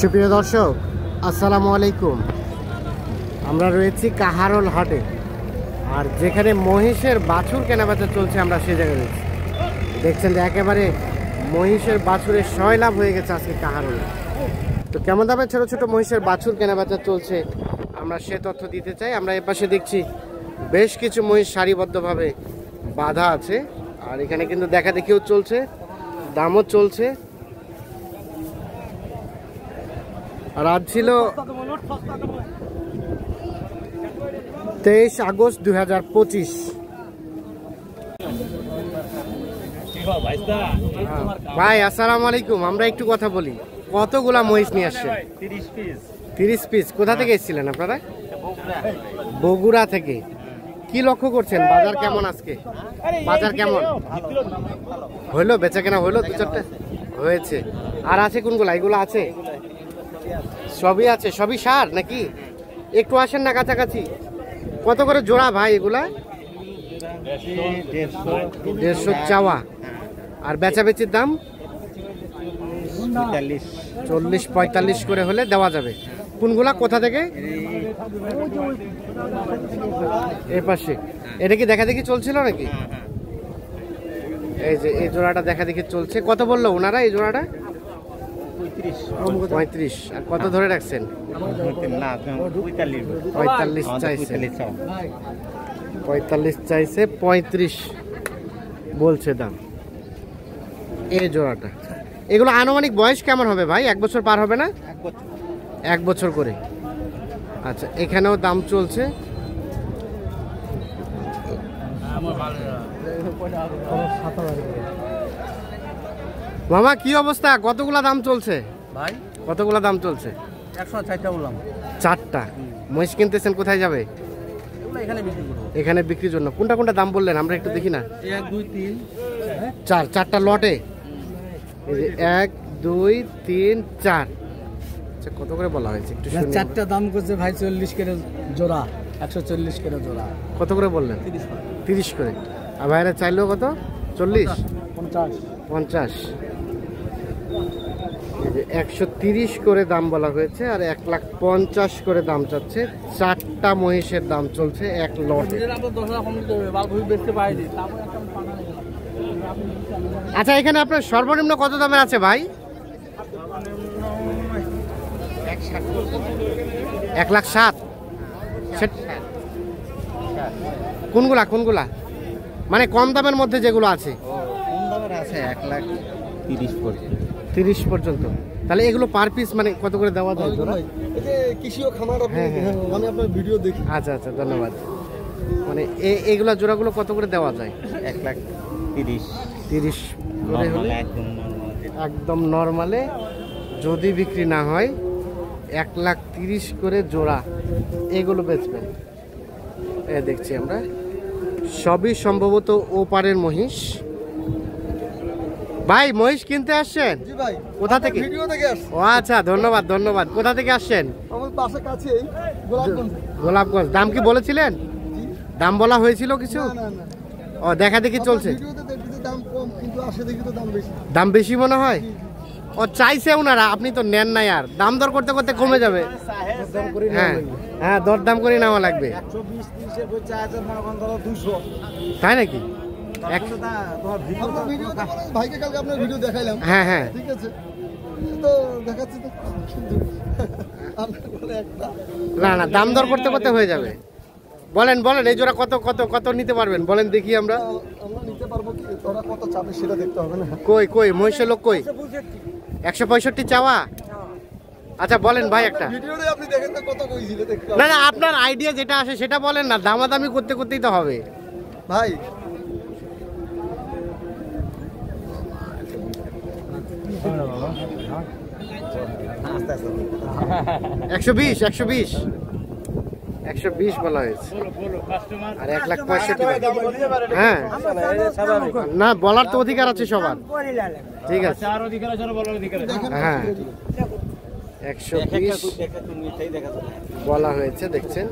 সুপ্রিয় দর্শক, আসসালামু আলাইকুম। আমরা রয়েছি কাহারোল হাটে, আর যেখানে মহিষের বাছুর কেনাবেচা চলছে আমরা সেই জায়গায় রয়েছি। দেখছেন যে একেবারে মহিষের বাছুরের সয়লাভ হয়ে গেছে আজকে কাহারোলে। তো কেমন দামে ছোট ছোট মহিষের বাছুর কেনাবেচা চলছে আমরা সে তথ্য দিতে চাই। আমরা এপাশে দেখছি বেশ কিছু মহিষ সারিবদ্ধভাবে বাঁধা আছে, আর এখানে কিন্তু দেখা দেখিও চলছে, দামও চলছে। আর আজ ছিল 23 আগস্ট 2025। ভাই আসসালামু আলাইকুম। আমরা একটু কথা বলি, কতগুলা মহিষ নিয়ে আসছেন? 30 পিস। কোথা থেকে এসেছিলেন আপনারা? বগুড়া থেকে। কি লক্ষ্য করছেন, বাজার কেমন আজকে? বাজার কেমন হইলো? বেচা কেনা হইলো? দু চারটে হয়েছে। আর আছে কোনগুলা? এগুলো আছে, সবই আছে। সবই সার নাকি? একটু আসেন না কাছাকাছি। কত করে জোড়া ভাই এগুলা? 150 চাওয়া। আর বেচাবেচির দাম 40-45 করে হলে দেওয়া যাবে। কোনগুলা কোথা থেকে? এর পাশে। এটা কি দেখা দেখি চলছিল নাকি? এই যে এই জোড়াটা দেখা দেখি চলছে। কত বললো ওনারা এই জোড়াটা? 35। আর কত ধরে রাখছেন? 45 চাইছে। 45 চাইছে, 35 বলছে দাম এই জোড়াটা। এগুলো আনুমানিক বয়স কেমন হবে ভাই? 1 বছর পার হবে না? 1 বছর করে। আচ্ছা, এখানেও দাম চলছে। মামা কি অবস্থা? কতগুলা দাম চলছে ভাই? কতগুলা দাম চলছে? 104টা বললাম। 4টা মহিষ কিনতেছেন, কোথায় যাবে? এখানে বিক্রির জন্য। কোনটা কোনটা দাম বললেন আমরা একটু দেখি না। 1 2 3 4, 4টা লটে। এই যে 1 2 3 4। আচ্ছা, কত করে বলা হয়েছে একটু শুনি। 4টা দাম করছে ভাই 40 করে জোড়া, 140 করে জোড়া। কত করে বললেন? 30 করে। আর ভাইরা চাইলো কত? 40 50। 130 করে দাম বলা হয়েছে, আর 1,50,000 করে দাম চাচ্ছে। 4টা মহিষের দাম চলছে 1 লটে। আচ্ছা, এখানে আপনার সর্বনিম্ন কত দামের আছে ভাই? 1,07,000। কোনগুলা কোনগুলা মানে কম দামের মধ্যে যেগুলো আছে? কম দামের আছে 1,30,000 পর্যন্ত। 30 পর্যন্ত। তাহলে এগুলো পার পিস মানে কত করে দেওয়া যায়? কৃষি ও খামার, আমি আপনার ভিডিও দেখি। আচ্ছা আচ্ছা, ধন্যবাদ। মানে এইগুলা জোড়াগুলো কত করে দেওয়া যায়? 1,30,000 করে হলে একদম নরমালে যদি বিক্রি না হয় 1,30,000 করে জোড়া এগুলো বেচবেন। দেখছি আমরা সবই সম্ভবত ওপারের মহিষ। ভাই মহিষ কিনতে আসছেন? জি ভাই। কোথা থেকে? ভিডিও দেখে আসছি। ও আচ্ছা, ধন্যবাদ ধন্যবাদ। কোথা থেকে আসছেন? আমার বাসা কাছেই, গোলাপগঞ্জ। গোলাপগঞ্জ। দাম কি বলেছিলেন? দাম বলা হয়েছিল কিছু? না না, ও দেখা দেখি চলছে। ভিডিওতে দেখতে দাম কম, কিন্তু আসে দেখি তো দাম বেশি। দাম বেশি মনে হয়। ও চাইছে ওনারা, আপনি তো নেন না। আর দাম দর করতে করতে কমে যাবে। হ্যাঁ হ্যাঁ, দরদাম করে নেওয়া লাগবে। 120-30 এর বই চাইছে, মনে করেন ধরো 200। তাই নাকি? ভাইকে কালকে আপনার ভিডিও দেখাইলাম। হ্যাঁ হ্যাঁ, ঠিক আছে, তো দেখাচ্ছি তো। না না, দাম দর করতে করতে হয়ে যাবে। বলেন বলেন, এই জোড়া কত কত কত নিতে পারবেন বলেন দেখি। আমরা নিতে পারবো কি, তোরা কত চাপে সেটা দেখতে হবে না। কই কই মহিষের লোক কই? 165 চাওয়া। আচ্ছা বলেন ভাই একটা। ভিডিওতে আপনি দেখেন তো কত কইছিল দেখতে। না না, আপনার আইডিয়া যেটা আসে সেটা বলেন না, দামাদামি করতে করতেই তো হবে ভাই। 120 বলা হয়েছে। আর 1,65,000। হ্যাঁ না, বলার তো অধিকার আছে সবার। ঠিক আছে, হ্যাঁ 120 বলা হয়েছে, দেখছেন।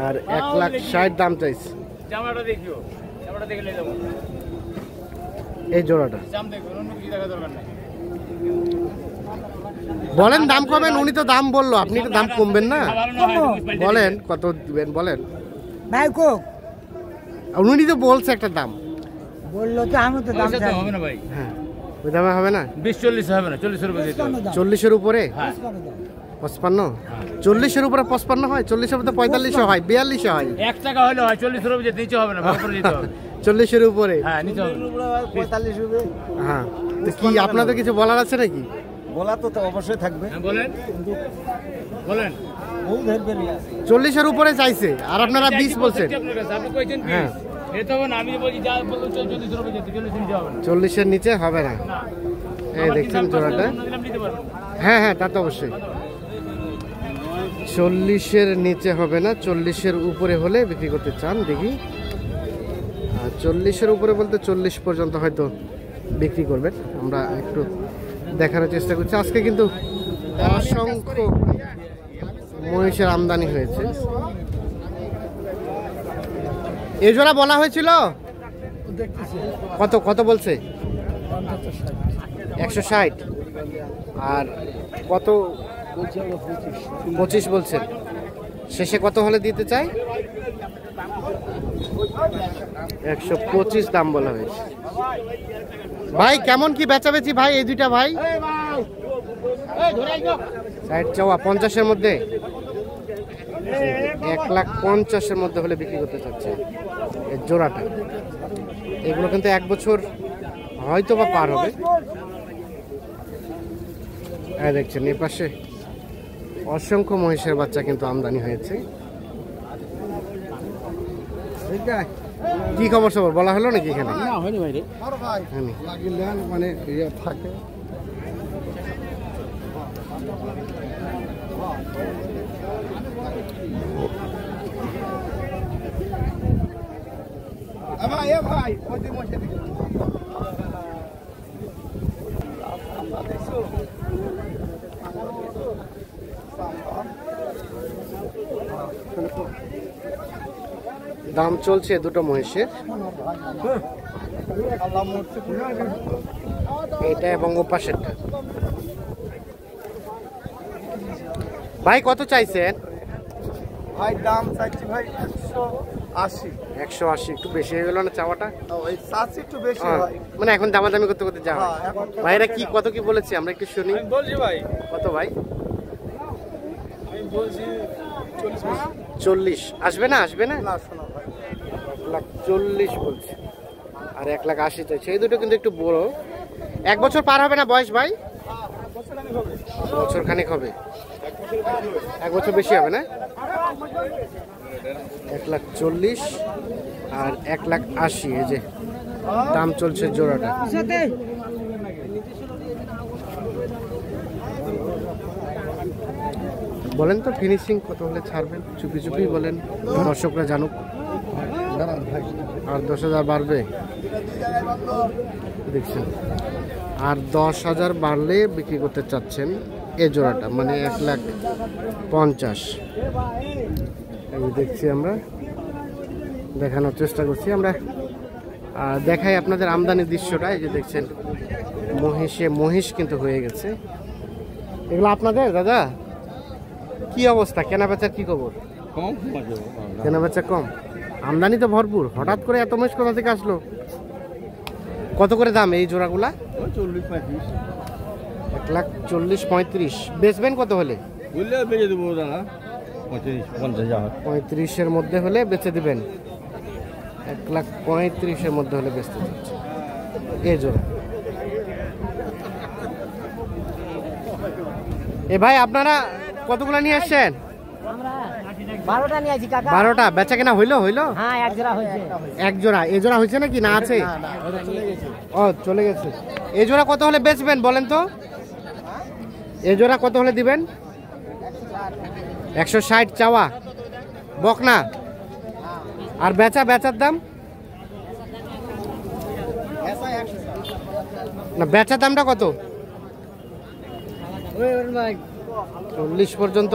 আর 1,60,000 দাম চাইছে। এই জোড়াটা বলেন দাম কমেন, উনি তো দাম বললো, আপনি তো দাম কমবেন না? বলেন কত দিবেন বলেন। ভাই কোক উনি তো বলছে একটা দাম, বললো তো আমি তো দাম জানি। হবে না ভাই, হ্যাঁ ওই দামে হবে না। 20-40 হবে না, 40 রুপয়ে দিতে হবে। 40-এর উপরে 55, 40-এর উপরে 55 হয়, 40-এর উপরে 45 হয়, 42 হয়। 1 টাকা হলে হয়, 40 রুপয়ে নিচে হবে না, উপরে দিতে হবে। 40-এর উপরে, হ্যাঁ নিচে হবে। 45 রুপে হ্যাঁ। তো কি আপনাদের কিছু বলার আছে নাকি? বলা তো অবশ্যই থাকবে। হ্যাঁ বলেন, বলেন। বহু ধের বেরিয়ে আছে। 40-এর উপরে চাইছে আর আপনারা 20 বলছেন। আপনি কইছেন 20, হ্যাঁ। এটা হবে না, আমি বলছি যা বললো 40 রুপয়ে যেতে, 40 নিচে হবে না। 40-এর নিচে হবে না। এই দেখছেন জোড়াটা, নিতে পারবেন। হ্যাঁ হ্যাঁ তা তো অবশ্যই। 40-এর নিচে হবে না, 40-এর উপরে হলে বিক্রি করতে চান দেখি। আর 40-এর উপরে বলতে 40 পর্যন্ত হয়তো বিক্রি করবেন, আমরা একটু দেখানোর চেষ্টা করছি। আজকে কিন্তু অসংখ্য মহিষের আমদানি হয়েছে। এই জোড়া বলা হয়েছিল কত, কত বলছে? 160। আর কত? 25 বলছেন। শেষে কত হলে দিতে চাই? 125 দাম বলা হয়েছে। ভাই কেমন কি বেচাবেচি ভাই এই দুইটা ভাই? 60 চাওয়া, 50-এর মধ্যে, 1,50,000-এর মধ্যে হলে বিক্রি করতে চাচ্ছে এই জোড়াটা। এগুলো কিন্তু 1 বছর হয়তো বা পার হবে। হ্যাঁ দেখছেন এই পাশে অসংখ্য মহিষের বাচ্চা কিন্তু আমদানি হয়েছে। কি খবর সবর বলা হলো নাকি এখানে? না হয়নি ভাই রে, হয়নি। মানে ইয়ে থাকে। ভাই দাম চলছে দুটো মহিষের, এটা এবং ওপাশেরটা। ভাই কত চাইছেন? ভাই দাম চাইছি ভাই 180। 180 একটু বেশি হয়ে গেল না চাওয়াটা? ওই 80 একটু বেশি হ্যাঁ, হয়। মানে এখন দামাদামি করতে করতে যাওয়া। হ্যাঁ, এখন ভাইরা কি কত কি বলেছে আমরা একটু শুনি। বলছি ভাই, কত ভাই? আমি বলছি 40 আসবে না? আসবে না? না শোনো ভাই, 1,40,000 বলছে আর 1,80,000 চাইছে। এই দুটো কিন্তু একটু বড়। 1 বছর পার হবে না বয়স ভাই? বছর খানিক হবে, 1 বছর বেশি হবে না? 1,40,000 আর 1,80,000 এই যে দাম চলছে জোড়াটা। বলেন তো ফিনিশিং কত হলে ছাড়বেন? চুপি চুপি বলেন, দর্শকরা জানুক। আর 10,000 বাড়বে দেখছেন, আর 10,000 বাড়লে বিক্রি করতে চাচ্ছেন এই জোড়াটা, মানে 1,50,000। এই দেখছি আমরা, দেখানোর চেষ্টা করছি আমরা। দেখাই আপনাদের আমদানির দৃশ্যটা। এই যে দেখছেন মহিষ কিন্তু হয়ে গেছে। এগুলো আপনাদের দাদা? কি অবস্থা, কেনা বেচার কি খবর? কম কেনা বেচা কম, আমদানি তো ভরপুর। হঠাৎ করে এত মহিষ কোথা থেকে আসলো? কত করে দাম এই জোড়াগুলা? 40-35। 1,40,000-35,000। বেচবেন কত হলে? বললে বেজে দেবো দাদা, 35-50 35-এর মধ্যে হলে বেচে দিবেন। 1,35,000-এর মধ্যে হলে বেচতে চাচ্ছে এই জোড়া। এ ভাই আপনারা কতগুলা নিয়ে আসছেন? 12টা নিয়ে আছি কাকা। 12টা বেচা কেনা হইলো? হ্যাঁ এক জোড়া হয়েছে। এক জোড়া। এই জোড়া হয়েছে নাকি না আছে? ও চলে গেছে। এই জোড়া কত হলে বেচবেন বলেন তো? এই জোড়া কত হলে দিবেন? 160 চাওয়া বকনা, আর বেচার দাম না, বেচার দামটা কত? 40 পর্যন্ত।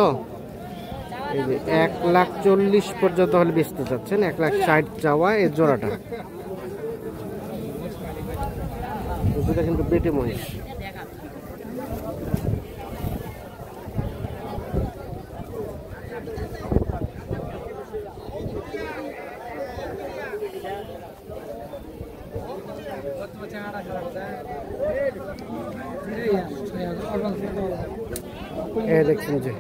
এই যে 1,40,000 পর্যন্ত হলে বেচতে চাচ্ছেন। 1,60,000 চাওয়া এই জোড়াটা। দুটা কিন্তু বেটে মহিষ। এ দেখছেন যে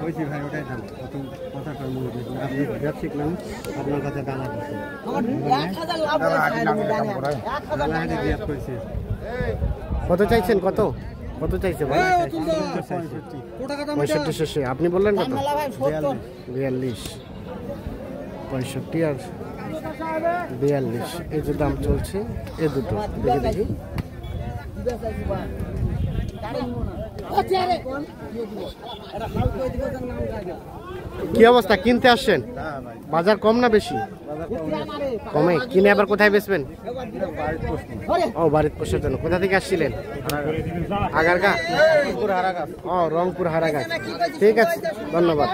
হয়েছি ভাই ওটাই দাম প্রথম কথাটা মনে করেছেন আপনি ব্যবসায়িক মানুষ আপনার কাছে দাম আছে কত চাইছেন? কত কত চাইছে ভাই? 65 শেষে। আপনি বললেন কত? 42, 65 আর 42 এই যে দাম চলছে এই দুটো। দেখে দেখি কি অবস্থা? কিনতে আসছেন? বাজার কম না বেশি? কমে। কিনে আবার কোথায় বেচবেন? ও বাড়িতে পোষার জন্য। কোথা থেকে আসছিলেন? আগারগা। ও রংপুর হারাগাছ। ঠিক আছে, ধন্যবাদ।